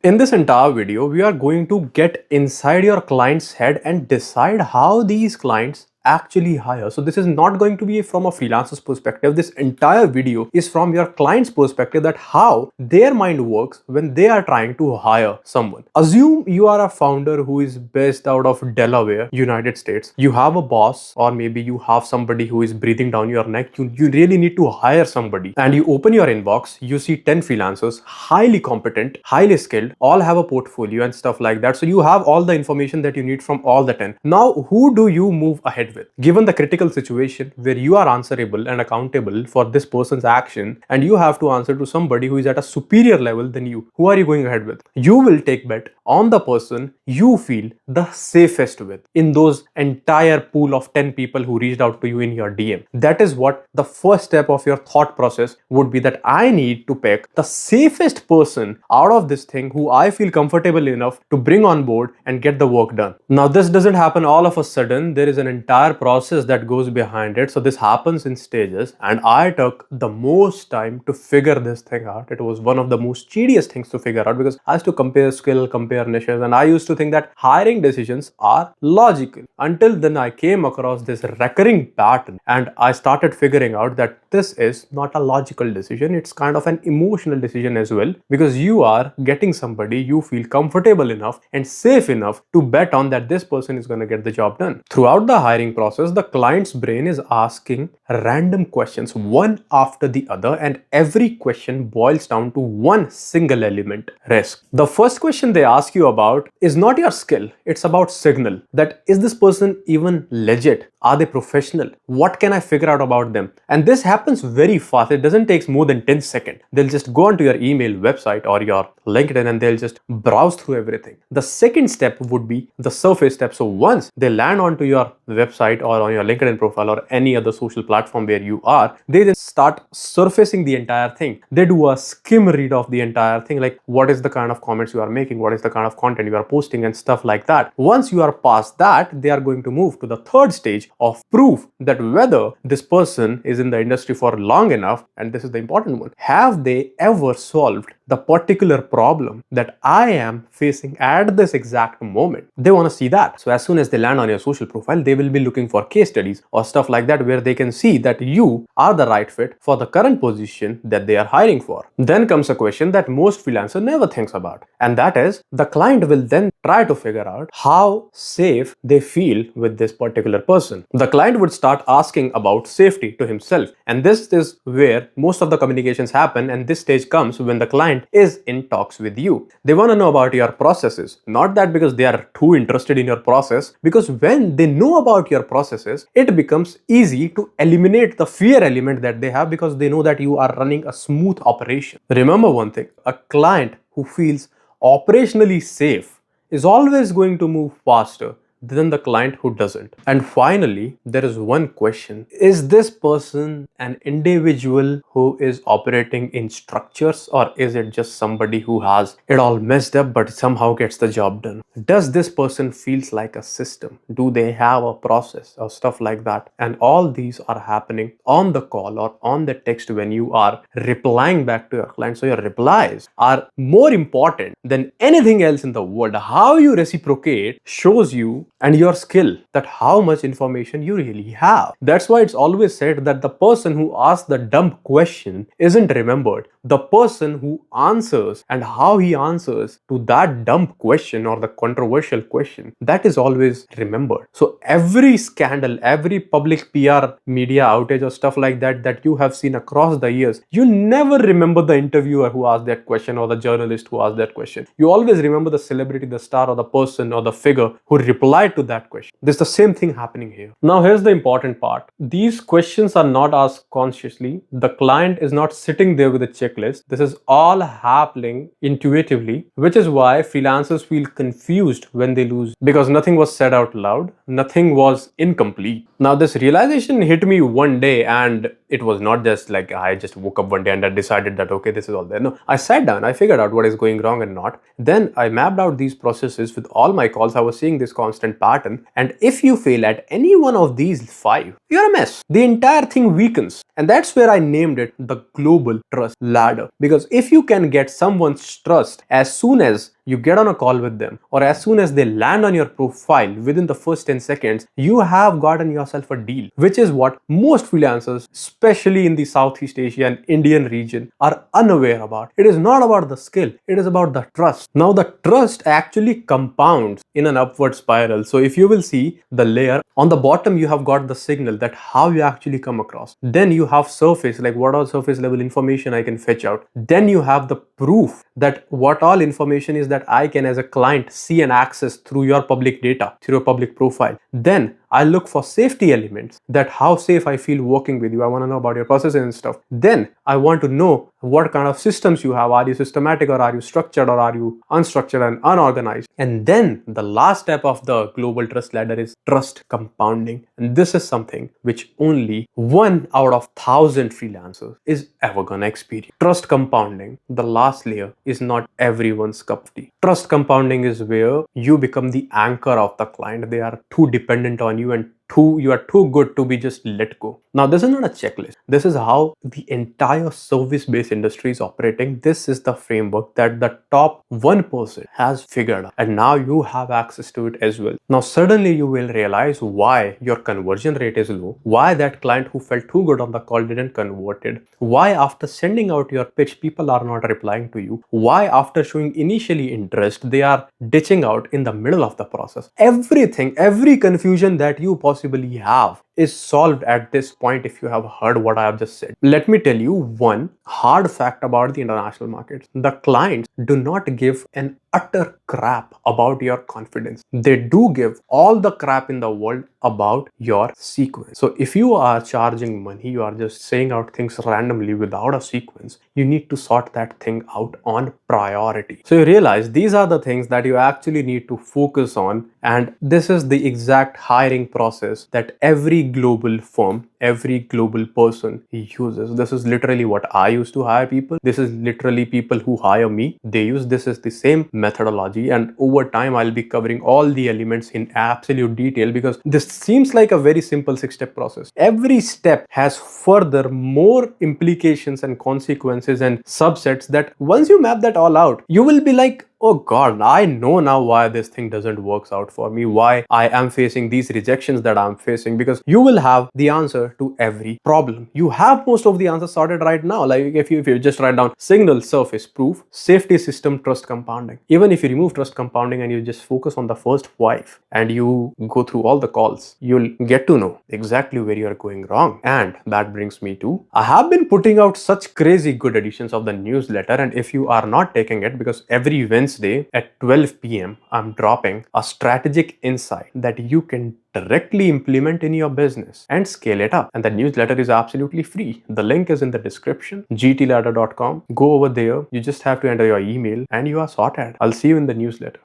In this entire video, we are going to get inside your client's head and decide how these clients actually hire. So this is not going to be from a freelancer's perspective. This entire video is from your client's perspective, that how their mind works when they are trying to hire someone. Assume you are a founder who is based out of Delaware, United States. You have a boss, or maybe you have somebody who is breathing down your neck. You really need to hire somebody, and you open your inbox, you see 10 freelancers, highly competent, highly skilled, all have a portfolio and stuff like that. So you have all the information that you need from all the 10. Now, who do you move ahead with? Given the critical situation where you are answerable and accountable for this person's action, and you have to answer to somebody who is at a superior level than you, who are you going ahead with? You will take bet on the person you feel the safest with in those entire pool of 10 people who reached out to you in your DM. That is what the first step of your thought process would be, that I need to pick the safest person out of this thing who I feel comfortable enough to bring on board and get the work done. Now, this doesn't happen all of a sudden. There is an entire process that goes behind it. So this happens in stages, and I took the most time to figure this thing out. It was one of the most tedious things to figure out, because I used to compare skill, compare niches, and I used to think that hiring decisions are logical. Until then, I came across this recurring pattern, and I started figuring out that this is not a logical decision. It's kind of an emotional decision as well, because you are getting somebody you feel comfortable enough and safe enough to bet on that this person is going to get the job done. Throughout the hiring process, the client's brain is asking random questions one after the other, and every question boils down to one single element: risk. The first question they ask you about is not your skill, it's about signal. That is this person even legit? Are they professional? What can I figure out about them? And this happens very fast. It doesn't take more than 10 seconds. They'll just go onto your email, website, or your LinkedIn, and they'll just browse through everything. The second step would be the surface step. So once they land onto your website or on your LinkedIn profile or any other social platform where you are, they then start surfacing the entire thing. They do a skim read of the entire thing, like what is the kind of comments you are making, what is the kind of content you are posting, and stuff like that. Once you are past that, they are going to move to the third stage of proof, that whether this person is in the industry for long enough, and this is the important one, have they ever solved the particular problem that I am facing at this exact moment. They want to see that. So as soon as they land on your social profile, they will be looking for case studies or stuff like that, where they can see that you are the right fit for the current position that they are hiring for. Then comes a question that most freelancers never thinks about, and that is, the client will then try to figure out how safe they feel with this particular person. The client would start asking about safety to himself, and this is where most of the communications happen. And this stage comes when the client is in talks with you. They want to know about your processes, not that because they are too interested in your process, because when they know about your processes, it becomes easy to eliminate the fear element that they have, because they know that you are running a smooth operation. Remember one thing: a client who feels operationally safe is always going to move faster than the client who doesn't. And finally, there is one question: is this person an individual who is operating in structures, or is it just somebody who has it all messed up but somehow gets the job done? Does this person feels like a system? Do they have a process or stuff like that? And all these are happening on the call or on the text when you are replying back to your client. So your replies are more important than anything else in the world. How you reciprocate shows you and your skill, that how much information you really have. That's why it's always said that the person who asks the dumb question isn't remembered. The person who answers and how he answers to that dumb question or the controversial question, that is always remembered. So every scandal, every public PR media outage or stuff like that that you have seen across the years, you never remember the interviewer who asked that question or the journalist who asked that question. You always remember the celebrity, the star, or the person or the figure who replied to that question. There's the same thing happening here. Now, here's the important part. These questions are not asked consciously. The client is not sitting there with a checklist. This is all happening intuitively, which is why freelancers feel confused when they lose, because nothing was said out loud, nothing was incomplete. Now, this realization hit me one day, and it was not just like I just woke up one day and I decided that, okay, this is all there. No, I sat down, I figured out what is going wrong and not. Then I mapped out these processes with all my calls. I was seeing this constant pattern. And if you fail at any one of these 5, you're a mess. The entire thing weakens. And that's where I named it the global trust ladder. Because if you can get someone's trust as soon as you get on a call with them, or as soon as they land on your profile within the first 10 seconds, you have gotten yourself a deal, which is what most freelancers, especially in the Southeast Asia and Indian region, are unaware about. It is not about the skill, it is about the trust. Now, the trust actually compounds in an upward spiral. So if you will see the layer on the bottom, you have got the signal that how you actually come across. Then you have surface, like what all surface level information I can fetch out. Then you have the proof that what all information is that I can as a client see and access through your public data, through your public profile. Then I look for safety elements, that how safe I feel working with you. I want to know about your processes and stuff. Then I want to know what kind of systems you have. Are you systematic, or are you structured, or are you unstructured and unorganized? And then the last step of the global trust ladder is trust compounding. And this is something which only 1 out of 1,000 freelancers is ever gonna experience. Trust compounding, the last layer, is not everyone's cup of tea. Trust compounding is where you become the anchor of the client. They are too dependent on you, and you are too good to be just let go. Now, this is not a checklist. This is how the entire service-based industry is operating. This is the framework that the top 1% has figured out, and now you have access to it as well. Now, suddenly you will realize why your conversion rate is low, why that client who felt too good on the call didn't convert it, why after sending out your pitch, people are not replying to you, why after showing initially interest, they are ditching out in the middle of the process. Everything, every confusion that you possibly have is solved at this point if you have heard what I have just said. Let me tell you one hard fact about the international markets. The clients do not give an utter crap about your confidence. They do give all the crap in the world about your sequence. So if you are charging money, you are just saying out things randomly without a sequence, you need to sort that thing out on priority. So you realize these are the things that you actually need to focus on, and this is the exact hiring process that every global firm, every global person uses. This is literally what I use to hire people. This is literally people who hire me. They use this is the same methodology, and over time I'll be covering all the elements in absolute detail, because this seems like a very simple 6-step process. Every step has further more implications and consequences and subsets that once you map that all out, you will be like, oh God, I know now why this thing doesn't work out for me, why I am facing these rejections that I'm facing, because you will have the answer to every problem. You have most of the answers sorted right now. Like if you just write down signal, surface, proof, safety, system, trust compounding. Even if you remove trust compounding and you just focus on the first 5 and you go through all the calls, you'll get to know exactly where you're going wrong. And that brings me to, I have been putting out such crazy good editions of the newsletter, and if you are not taking it, because every Wednesday at 12 p.m. I'm dropping a strategic insight that you can directly implement in your business and scale it up. And the newsletter is absolutely free. The link is in the description, gtladder.com. Go over there. You just have to enter your email and you are sorted. I'll see you in the newsletter.